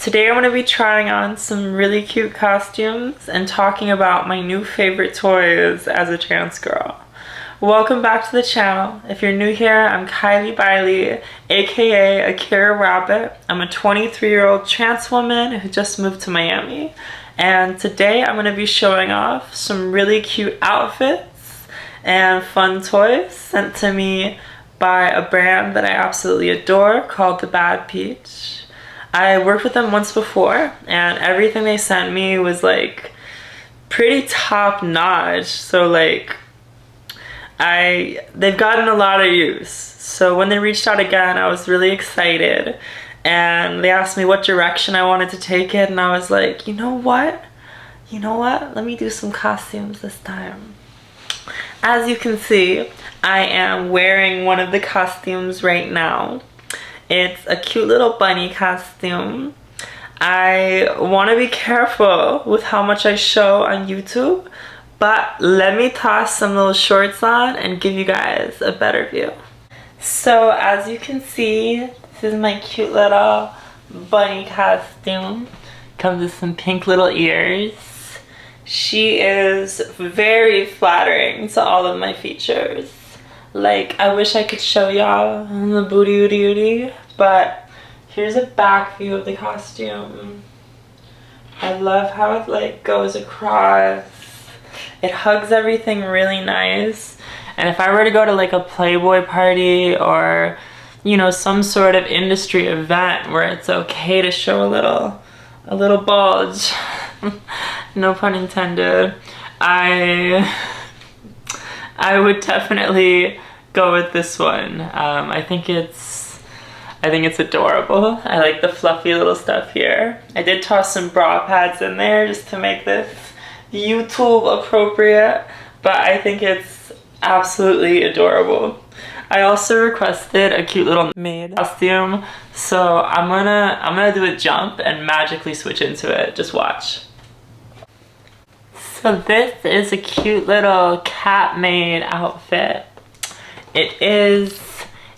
Today I'm going to be trying on some really cute costumes and talking about my new favorite toys as a trans girl. Welcome back to the channel. If you're new here, I'm Kylie, aka Akira Rabbit. I'm a 23-year-old trans woman who just moved to Miami. And today I'm going to be showing off some really cute outfits and fun toys sent to me by a brand that I absolutely adore called The Bad Peach. I worked with them once before and everything they sent me was like pretty top notch. So like they've gotten a lot of use. So when they reached out again, I was really excited and they asked me what direction I wanted to take it, and I was like, you know what? Let me do some costumes this time. As you can see, I am wearing one of the costumes right now. It's a cute little bunny costume. I want to be careful with how much I show on YouTube, but let me toss some little shorts on and give you guys a better view. So as you can see, this is my cute little bunny costume. Comes with some pink little ears. She is very flattering to all of my features. Like, I wish I could show y'all the booty, but here's a back view of the costume. I love how it like goes across. It hugs everything really nice. And if I were to go to like a Playboy party or, you know, some sort of industry event where it's okay to show a little bulge, no pun intended, I would definitely go with this one. I think it's adorable. I like the fluffy little stuff here. I did toss some bra pads in there just to make this YouTube appropriate, but I think it's absolutely adorable. I also requested a cute little maid costume, so I'm gonna do a jump and magically switch into it. Just watch. So this is a cute little cat maid outfit. It is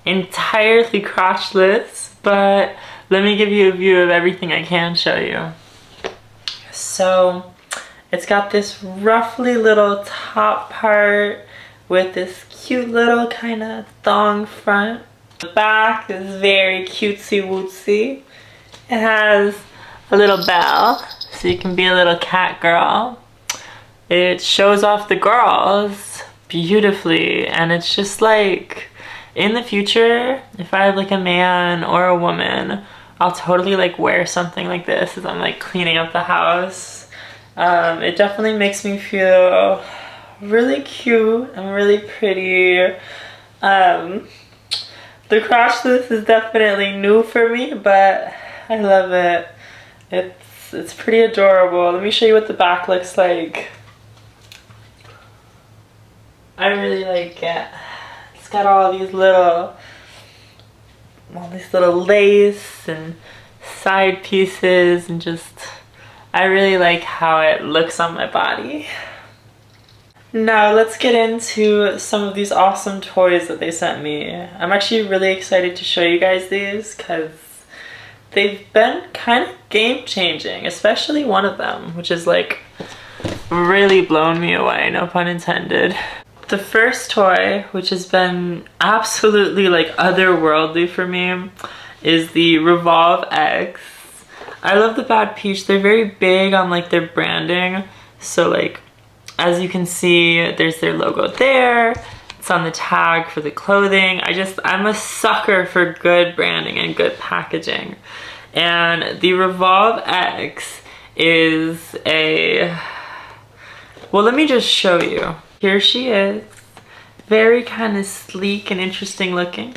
entirely crotchless, but let me give you a view of everything I can show you. So it's got this roughly little top part with this cute little kind of thong front. The back is very cutesy wootsy. It has a little bell, so you can be a little cat girl. It shows off the girls beautifully, and it's just like, in the future, if I have like a man or a woman, I'll totally like wear something like this as I'm like cleaning up the house. It definitely makes me feel really cute and really pretty. The crotchless is definitely new for me, but I love it. It's pretty adorable. Let me show you what the back looks like. I really like it. It's got all these little lace and side pieces, and just, I really like how it looks on my body. Now let's get into some of these awesome toys that they sent me. I'm actually really excited to show you guys these because they've been kind of game-changing, especially one of them, which is like really blown me away, no pun intended. The first toy, which has been absolutely like otherworldly for me, is the Revolve X. I love the Bad Peach. They're very big on like their branding. So like, as you can see, there's their logo there. It's on the tag for the clothing. I'm a sucker for good branding and good packaging. And the Revolve X is well, let me just show you. Here she is, very kind of sleek and interesting looking.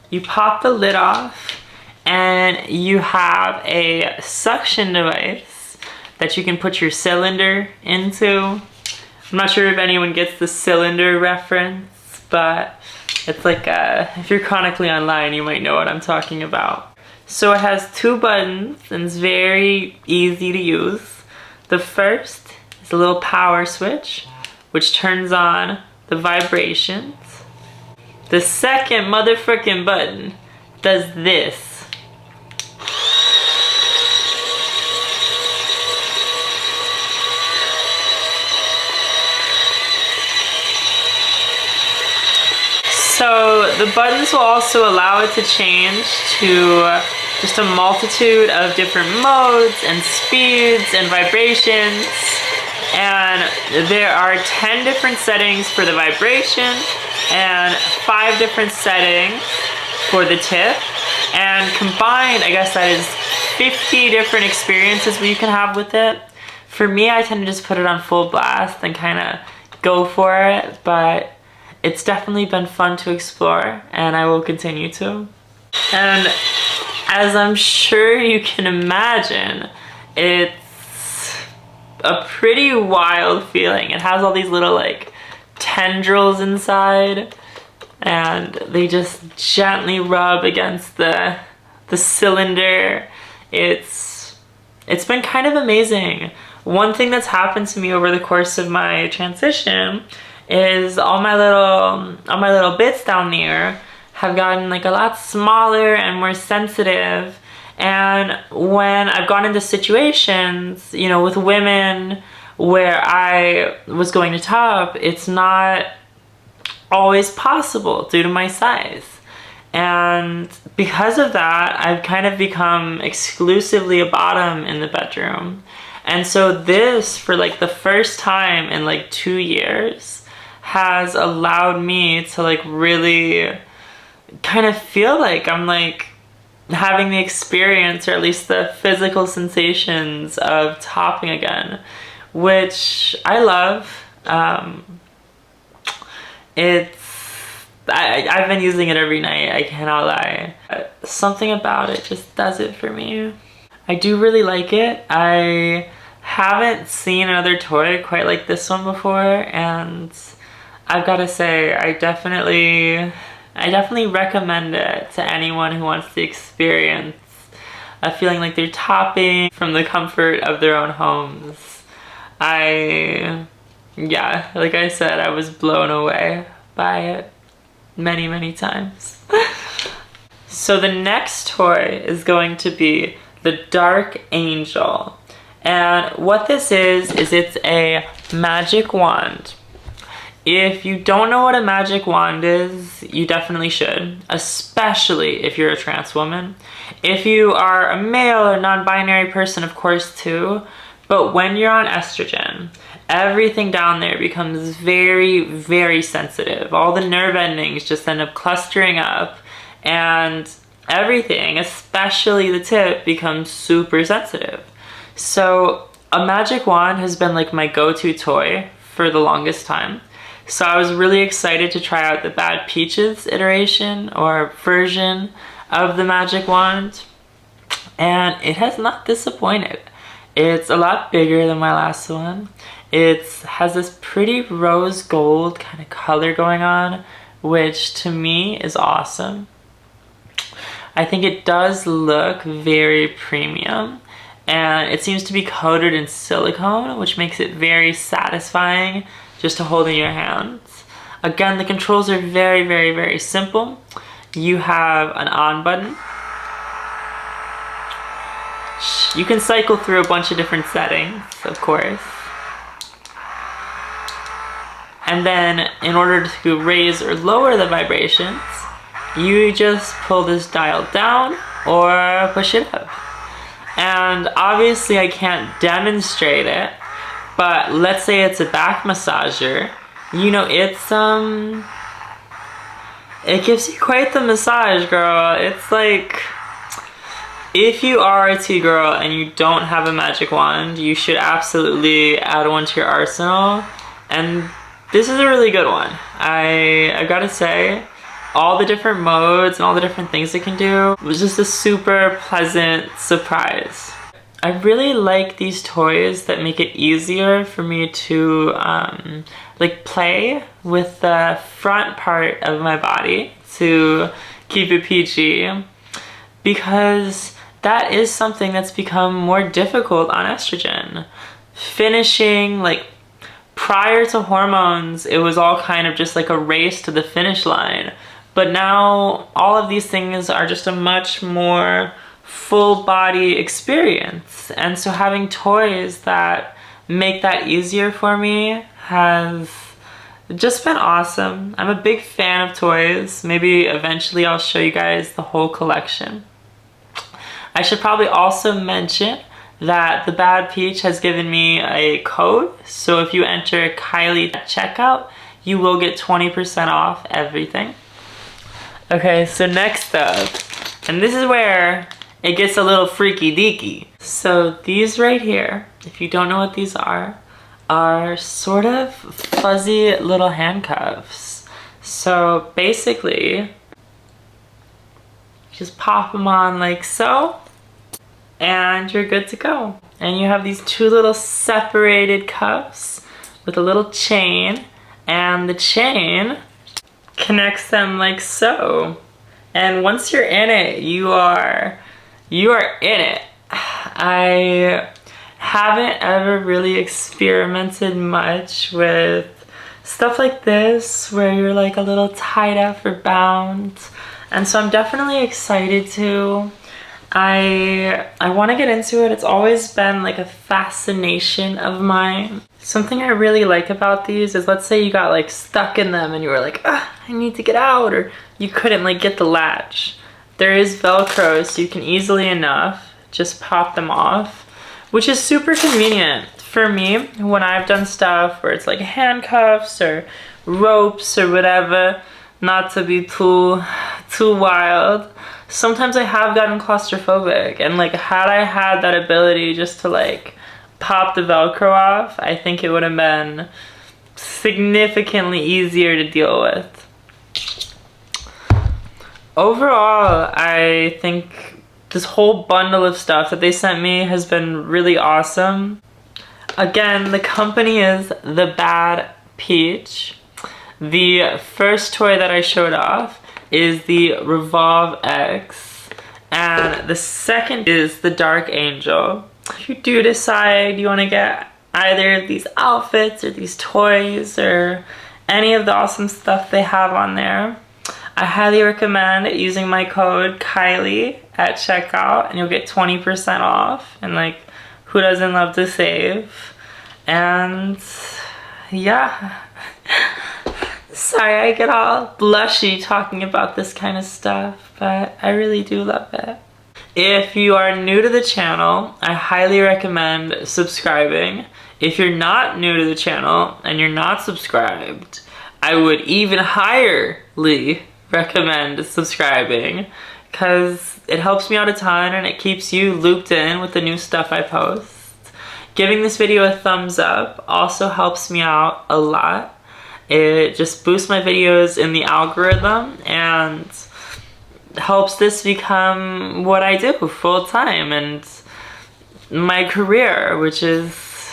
You pop the lid off and you have a suction device that you can put your cylinder into. I'm not sure if anyone gets the cylinder reference, but it's like, if you're chronically online, you might know what I'm talking about. So it has two buttons and it's very easy to use. The first is a little power switch, which turns on the vibrations. The second motherfucking button does this. the buttons will also allow it to change to just a multitude of different modes and speeds and vibrations. And there are 10 different settings for the vibration and 5 different settings for the tip. And combined, I guess that is 50 different experiences you can have with it. For me, I tend to just put it on full blast and kind of go for it, but it's definitely been fun to explore, and I will continue to. And as I'm sure you can imagine, it's a pretty wild feeling. It has all these little like tendrils inside, and they just gently rub against the cylinder. It's been kind of amazing. One thing that's happened to me over the course of my transition is all my little bits down there have gotten like a lot smaller and more sensitive. And when I've gone into situations, you know, with women where I was going to top, it's not always possible due to my size. And because of that, I've kind of become exclusively a bottom in the bedroom. And so this, for like the first time in like 2 years, has allowed me to like really kind of feel like I'm like having the experience, or at least the physical sensations of topping again, which I love. I've been using it every night, I cannot lie. Something about it just does it for me. I do really like it. I haven't seen another toy quite like this one before, and I've got to say, I definitely recommend it to anyone who wants to experience a feeling like they're topping from the comfort of their own homes. Yeah, like I said, I was blown away by it many, many times. So the next toy is going to be the Dark Angel. And what this is it's a magic wand. If you don't know what a magic wand is, you definitely should, especially if you're a trans woman. If you are a male or non-binary person, of course, too. But when you're on estrogen, everything down there becomes very, very sensitive. All the nerve endings just end up clustering up, and everything, especially the tip, becomes super sensitive. So a magic wand has been like my go-to toy for the longest time. So I was really excited to try out the Bad Peaches iteration or version of the magic wand, and it has not disappointed. It's a lot bigger than my last one. It has this pretty rose gold kind of color going on, which to me is awesome. I think it does look very premium, and it seems to be coated in silicone, which makes it very satisfying just to hold in your hands. Again, the controls are very, very, very simple. You have an on button. You can cycle through a bunch of different settings, of course. And then in order to raise or lower the vibrations, you just pull this dial down or push it up. And obviously I can't demonstrate it, but let's say it's a back massager. You know, it gives you quite the massage, girl. It's like, if you are a T-girl and you don't have a magic wand, you should absolutely add one to your arsenal. And this is a really good one. I gotta say, all the different modes and all the different things it can do was just a super pleasant surprise. I really like these toys that make it easier for me to like play with the front part of my body, to keep it PG, because that is something that's become more difficult on estrogen. Finishing, like, prior to hormones, it was all kind of just like a race to the finish line. But now all of these things are just a much more full body experience. And so having toys that make that easier for me has just been awesome. I'm a big fan of toys. Maybe eventually I'll show you guys the whole collection. I should probably also mention that the Bad Peach has given me a code. So if you enter Kylie at checkout, you will get 20% off everything. Okay, so next up, and this is where it gets a little freaky deaky. So these right here, if you don't know what these are sort of fuzzy little handcuffs. So basically, just pop them on like so, and you're good to go. And you have these two little separated cuffs with a little chain, and the chain connects them like so. And once you're in it, you are in it. I haven't ever really experimented much with stuff like this where you're like a little tied up or bound, and so I'm definitely excited to. I want to get into it. It's always been like a fascination of mine. Something I really like about these is, let's say you got like stuck in them and you were like, I need to get out, or you couldn't like get the latch. There is Velcro, so you can easily enough just pop them off, which is super convenient for me when I've done stuff where it's like handcuffs or ropes or whatever. Not to be too wild. Sometimes I have gotten claustrophobic, and like had I had that ability just to like pop the Velcro off, I think it would have been significantly easier to deal with. Overall, I think this whole bundle of stuff that they sent me has been really awesome. Again, the company is The Bad Peach. The first toy that I showed off is the Revolve X, and the second is the Dark Angel. If you do decide you want to get either of these outfits or these toys or any of the awesome stuff they have on there, I highly recommend using my code Kylie at checkout, and you'll get 20% off. And like, who doesn't love to save? And yeah. Sorry, I get all blushy talking about this kind of stuff, but I really do love it. If you are new to the channel, I highly recommend subscribing. If you're not new to the channel and you're not subscribed, I would even highly recommend subscribing, because it helps me out a ton and it keeps you looped in with the new stuff I post. Giving this video a thumbs up also helps me out a lot. It just boosts my videos in the algorithm and helps this become what I do full time and my career, which is,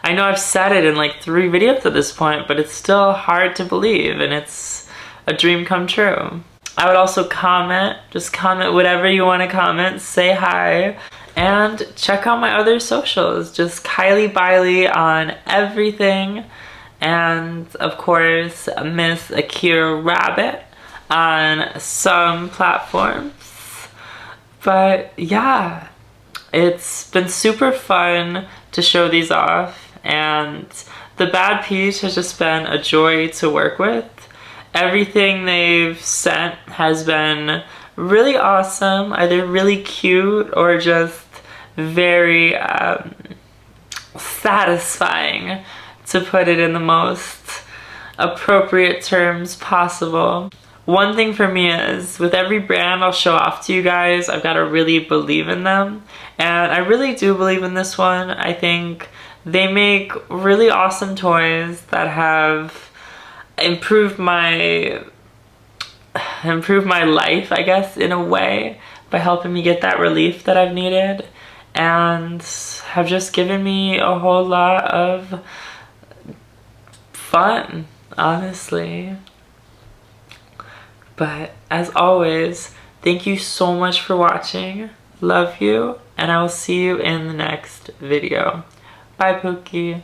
I know I've said it in like 3 videos at this point, but it's still hard to believe, and it's a dream come true. I would also comment, just comment whatever you want to comment, say hi, and check out my other socials, just Kylie Biley on everything. And of course, Miss Akira Rabbit on some platforms. But yeah, it's been super fun to show these off, and the Bad Peach has just been a joy to work with. Everything they've sent has been really awesome, either really cute or just very satisfying, to put it in the most appropriate terms possible. One thing for me is, with every brand I'll show off to you guys, I've got to really believe in them. And I really do believe in this one. I think they make really awesome toys that have improved my life, I guess, in a way, by helping me get that relief that I've needed, and have just given me a whole lot of fun, honestly. But as always, thank you so much for watching. Love you, and I will see you in the next video. Bye, Pookie.